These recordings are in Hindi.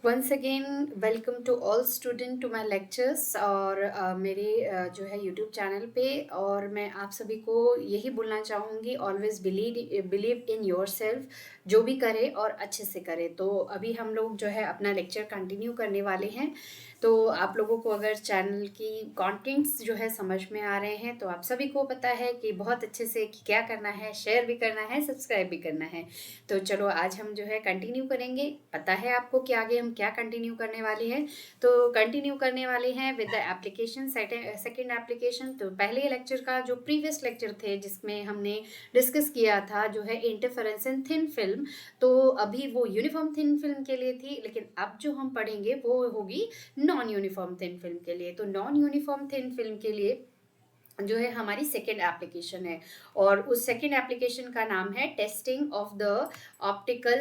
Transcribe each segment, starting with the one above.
Once again welcome to all student to my lectures और मेरे जो है यूट्यूब चैनल पे। और मैं आप सभी को यही बोलना चाहूँगी, always believe in your self. जो भी करे और अच्छे से करे। तो अभी हम लोग जो है अपना लेक्चर कंटिन्यू करने वाले हैं। तो आप लोगों को अगर चैनल की कंटेंट्स जो है समझ में आ रहे हैं तो आप सभी को पता है कि बहुत अच्छे से कि क्या करना है, शेयर भी करना है, सब्सक्राइब भी करना है। तो चलो आज हम जो है कंटिन्यू करेंगे। पता है आपको कि आगे हम क्या कंटिन्यू करने वाले हैं। तो कंटिन्यू करने वाले हैं with the application, second application. तो पहले लेक्चर का जो प्रीवियस लेक्चर थे जिसमें हमने डिस्कस किया था जो है इंटरफेरेंस इन थिन फिल्म, तो अभी वो यूनिफॉर्म थिन फिल्म के लिए थी, लेकिन अब जो हम पढ़ेंगे वो होगी नॉन यूनिफॉर्म थिन फिल्म के लिए। तो नॉन यूनिफॉर्म थिन फिल्म के लिए जो है हमारी सेकेंड एप्लीकेशन है, और उस सेकेंड एप्लीकेशन का नाम है testing of the optical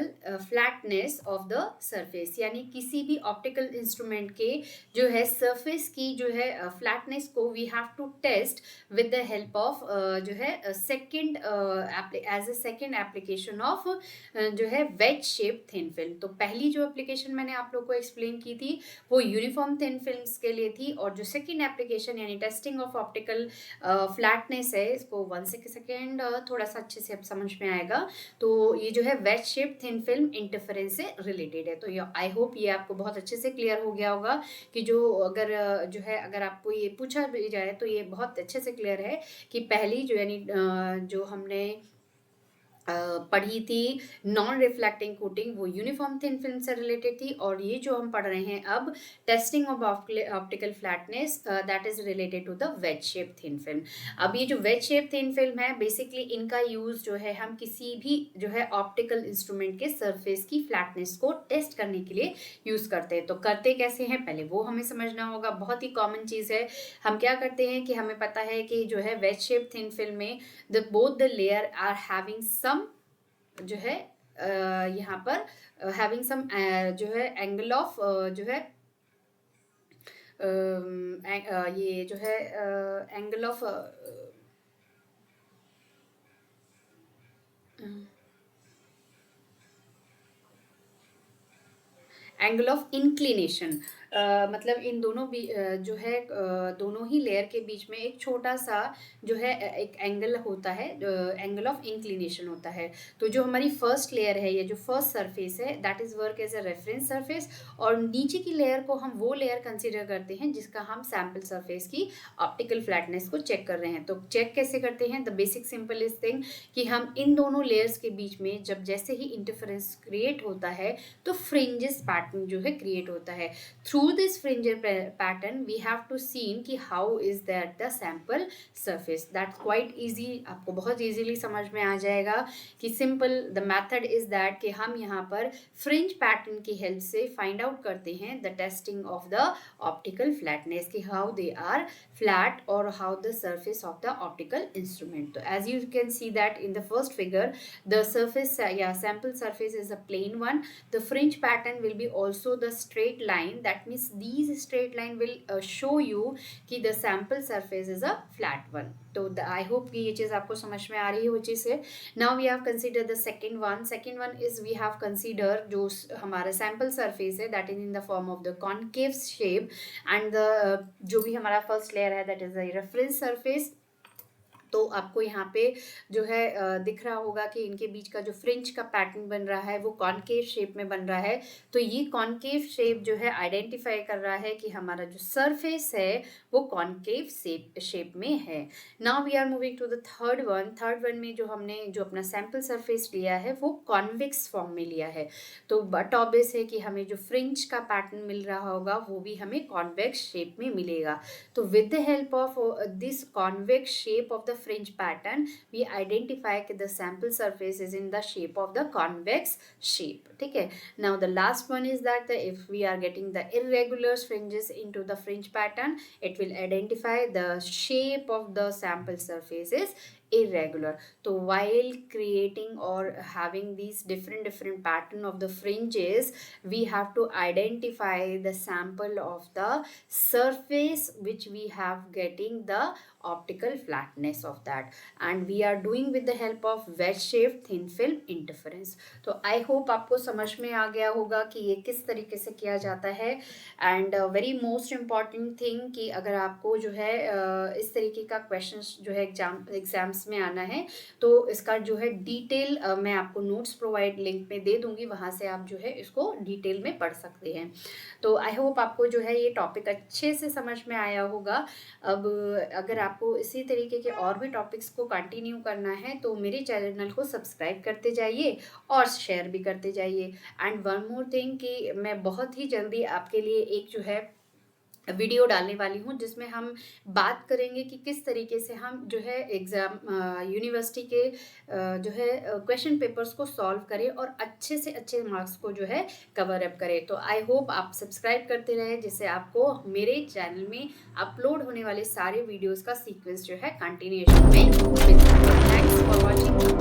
flatness of the surface. यानी किसी भी ऑप्टिकल इंस्ट्रूमेंट के जो है सरफेस की जो है फ्लैटनेस को we have to test with the help of जो है second as a second application of जो है वेज शेप थिन फिल्म। तो पहली जो एप्लीकेशन मैंने आप लोग को एक्सप्लेन की थी वो यूनिफॉर्म थिन फिल्म्स के लिए थी, और जो सेकेंड एप्लीकेशन यानी टेस्टिंग ऑफ ऑप्टिकल फ्लैटनेस है, इसको वन सेकेंड थोड़ा सा अच्छे से अब समझ में आएगा। तो ये जो है wedge shape thin film interference से रिलेटेड है। तो ये आई होप ये आपको बहुत अच्छे से क्लियर हो गया होगा कि जो अगर जो है अगर आपको ये पूछा भी जाए तो ये बहुत अच्छे से क्लियर है कि पहली जो यानी जो हमने पढ़ी थी नॉन रिफ्लेक्टिंग कोटिंग, वो यूनिफॉर्म थिन फिल्म से रिलेटेड थी। और ये जो हम पढ़ रहे हैं अब testing of optical flatness, that is related to the wedge shape thin film. अब ये जो वेज शेप थिन फिल्म है, बेसिकली इनका यूज जो है हम किसी भी जो है ऑप्टिकल इंस्ट्रूमेंट के सरफेस की फ्लैटनेस को टेस्ट करने के लिए यूज करते हैं। तो करते कैसे हैं पहले वो हमें समझना होगा। बहुत ही कॉमन चीज है। हम क्या करते हैं कि हमें पता है कि जो है वेज शेप थिन फिल्म में both the layer are having some जो है यहाँ पर हैविंग सम जो है एंगल ऑफ जो है ये जो है angle of angle of inclination. मतलब इन दोनों भी जो है दोनों ही लेयर के बीच में एक छोटा सा जो है एक एंगल होता है, एंगल ऑफ इंक्लिनेशन होता है। तो जो हमारी फर्स्ट लेयर है या जो फर्स्ट सरफेस है that is work as a reference surface, और नीचे की लेयर को हम वो लेयर कंसिडर करते हैं जिसका हम सैम्पल सरफेस की ऑप्टिकल फ्लैटनेस को चेक कर रहे हैं। तो चेक कैसे करते हैं? द बेसिक सिंपलेस्ट थिंग कि हम इन दोनों लेयर्स के बीच में जब जैसे ही इंटरफेरेंस क्रिएट होता है तो फ्रिंजेस पैटर्न जो है क्रिएट होता है। Through this fringe pattern we have to seen कि how is that the sample surface. That's quite easy, आपको बहुत इजीली समझ में आ जाएगा कि simple the method is that कि हम यहाँ पर फ्रिंज पैटर्न की हेल्प से फाइंड आउट करते हैं the testing of the optical flatness कि how they are flat or how the surface of the optical instrument. So as you can see that in the first figure, the surface sample surface is a plain one. The fringe pattern will be also the straight line. That means these straight line will show you कि the sample surface is a flat one. तो I hope कि ये चीज़ आपको समझ में आ रही है वो चीज़ है। Now we have considered the second one. Second one is we have considered जो हमारा sample surface है that is in the form of the concave shape, and the जो भी हमारा फर्स्ट लेयर है that is a reference surface. तो आपको यहाँ पे जो है दिख रहा होगा कि इनके बीच का जो फ्रिंज का पैटर्न बन रहा है वो कॉनकेव शेप में बन रहा है। तो ये कॉनकेव शेप जो है आइडेंटिफाई कर रहा है कि हमारा जो सरफेस है वो कॉनकेव शेप में है। Now we are moving to the third one. Third one में जो हमने जो अपना सैम्पल सरफेस लिया है वो कॉन्वेक्स फॉर्म में लिया है। तो बट ऑब्वियस है कि हमें जो फ्रिंज का पैटर्न मिल रहा होगा वो भी हमें कॉन्वेक्स शेप में मिलेगा। तो with the help of this convex shape of the fringe pattern we identify that the sample surface is in the shape of the convex shape. ठीक है। Now the last one is that if we are getting the irregular fringes into the fringe pattern, it will identify the shape of the sample surface is irregular. So while creating or having these different pattern of the fringes, we have to identify the sample of the surface which we have getting the optical flatness of that, and we are doing with the help of wedge shaped thin film interference. तो आई होप आपको समझ में आ गया होगा कि ये किस तरीके से किया जाता है। And very most important thing कि अगर आपको जो है इस तरीके का क्वेश्चंस जो है एग्जाम्स में आना है, तो इसका जो है डिटेल मैं आपको नोट्स प्रोवाइड लिंक में दे दूंगी, वहाँ से आप जो है इसको डिटेल में पढ़ सकते हैं। तो आई होप आपको जो है ये टॉपिक अच्छे से समझ में आया होगा। अब अगर आपको इसी तरीके के और भी टॉपिक्स को कंटिन्यू करना है तो मेरे चैनल को सब्सक्राइब करते जाइए और शेयर भी करते जाइए। एंड वन मोर थिंग कि मैं बहुत ही जल्दी आपके लिए एक जो है वीडियो डालने वाली हूँ जिसमें हम बात करेंगे कि किस तरीके से हम जो है एग्ज़ाम यूनिवर्सिटी के जो है क्वेश्चन पेपर्स को सॉल्व करें और अच्छे से अच्छे मार्क्स को जो है कवर अप करें। तो आई होप आप सब्सक्राइब करते रहें जिससे आपको मेरे चैनल में अपलोड होने वाले सारे वीडियोस का सीक्वेंस जो है कंटिन्यूएशन में मिलता है। Thanks for watching.